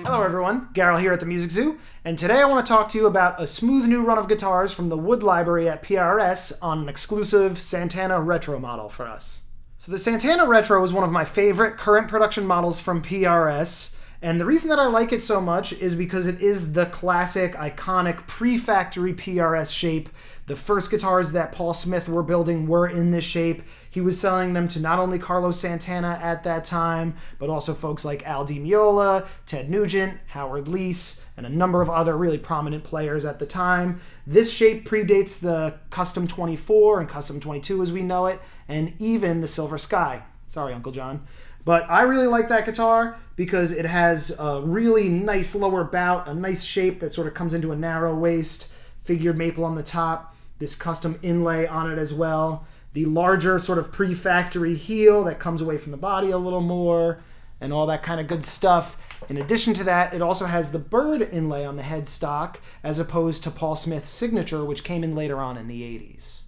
Hello everyone, Garol here at the Music Zoo, and today I want to talk to you about a smooth new run of guitars from the Wood Library at PRS on an exclusive Santana Retro model for us. So the Santana Retro is one of my favorite current production models from PRS, and the reason that I like it so much is because it is the classic, iconic, pre-factory PRS shape. The first guitars that Paul Smith were building were in this shape. He was selling them to not only Carlos Santana at that time, but also folks like Al Di Meola, Ted Nugent, Howard Leese, and a number of other really prominent players at the time. This shape predates the Custom 24 and Custom 22 as we know it, and even the Silver Sky. Sorry, Uncle John. But I really like that guitar because it has a really nice lower bout, a nice shape that sort of comes into a narrow waist, figured maple on the top, this custom inlay on it as well, the larger sort of pre-factory heel that comes away from the body a little more, and all that kind of good stuff. In addition to that, it also has the bird inlay on the headstock as opposed to Paul Smith's signature, which came in later on in the 80s.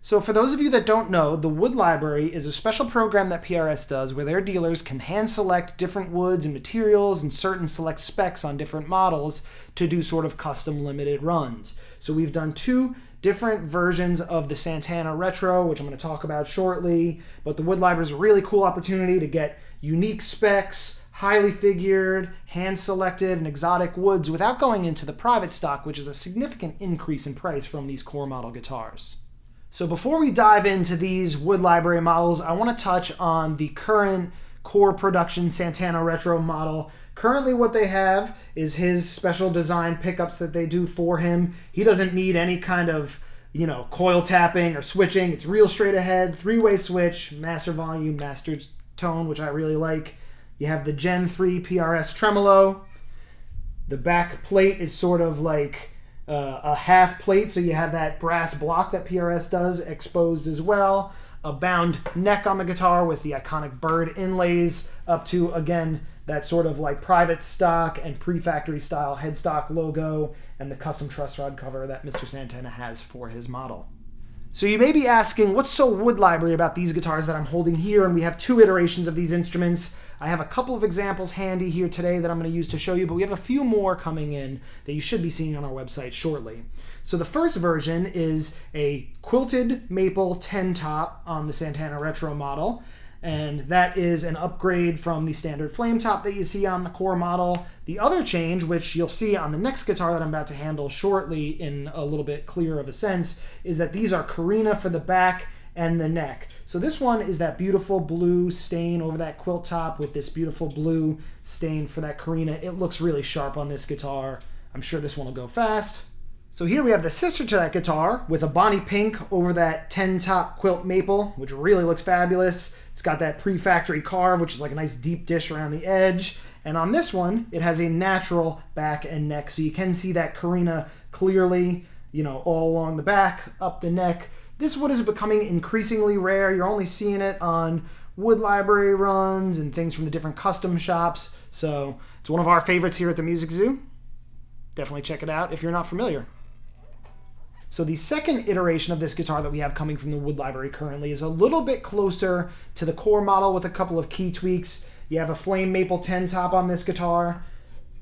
So for those of you that don't know, the Wood Library is a special program that PRS does where their dealers can hand select different woods and materials and certain select specs on different models to do sort of custom limited runs. So we've done two different versions of the Santana Retro, which I'm going to talk about shortly, but the Wood Library is a really cool opportunity to get unique specs, highly figured, hand-selected, and exotic woods without going into the private stock, which is a significant increase in price from these core model guitars. So before we dive into these Wood Library models, I want to touch on the current core production Santana Retro model. Currently what they have is his special design pickups that they do for him. He doesn't need any kind of, coil tapping or switching. It's real straight ahead, three-way switch, master volume, master tone, which I really like. You have the Gen 3 PRS tremolo. The back plate is sort of like a half plate, so you have that brass block that PRS does exposed as well. A bound neck on the guitar with the iconic bird inlays up to, again, that sort of like private stock and pre-factory style headstock logo and the custom truss rod cover that Mr. Santana has for his model. So you may be asking, what's so Wood Library about these guitars that I'm holding here? And we have two iterations of these instruments. I have a couple of examples handy here today that I'm going to use to show you, but we have a few more coming in that you should be seeing on our website shortly. So the first version is a quilted maple 10 top on the Santana Retro model, and that is an upgrade from the standard flame top that you see on the core model. The other change, which you'll see on the next guitar that I'm about to handle shortly in a little bit clearer of a sense, is that these are Korina for the back and the neck. So this one is that beautiful blue stain over that quilt top with this beautiful blue stain for that Korina. It looks really sharp on this guitar. I'm sure this one will go fast. So here we have the sister to that guitar with a Bonnie pink over that 10 top quilt maple, which really looks fabulous. It's got that pre-factory carve, which is like a nice deep dish around the edge. And on this one, it has a natural back and neck. So you can see that Korina clearly, all along the back, up the neck. This wood is becoming increasingly rare. You're only seeing it on Wood Library runs and things from the different custom shops. So it's one of our favorites here at the Music Zoo. Definitely check it out if you're not familiar. So the second iteration of this guitar that we have coming from the Wood Library currently is a little bit closer to the core model with a couple of key tweaks. You have a flame maple 10 top on this guitar.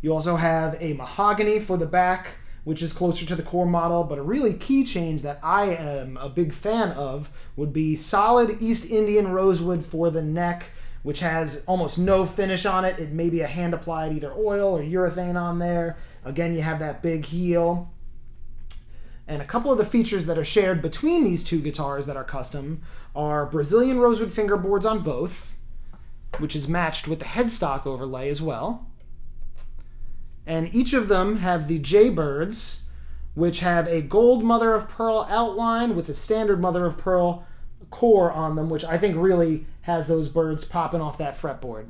You also have a mahogany for the back, which is closer to the core model, but a really key change that I am a big fan of would be solid East Indian rosewood for the neck, which has almost no finish on it. It may be a hand-applied either oil or urethane on there. Again, you have that big heel. And a couple of the features that are shared between these two guitars that are custom are Brazilian rosewood fingerboards on both, which is matched with the headstock overlay as well. And each of them have the Jaybirds, which have a gold mother of pearl outline with a standard mother of pearl core on them, which I think really has those birds popping off that fretboard.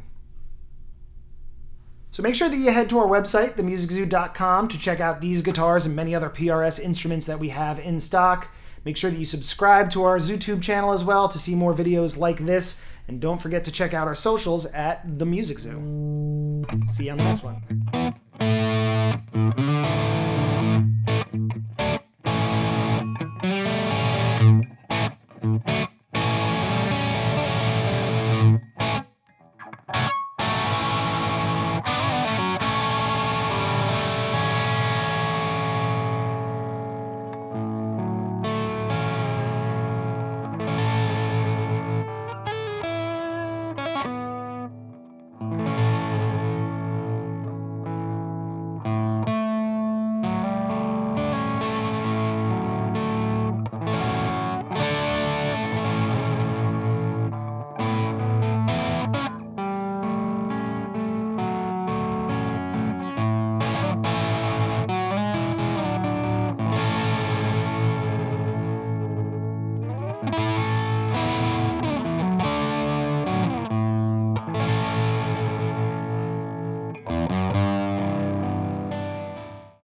So make sure that you head to our website, themusiczoo.com, to check out these guitars and many other PRS instruments that we have in stock. Make sure that you subscribe to our ZooTube channel as well to see more videos like this. And don't forget to check out our socials at The Music Zoo. See you on the next one.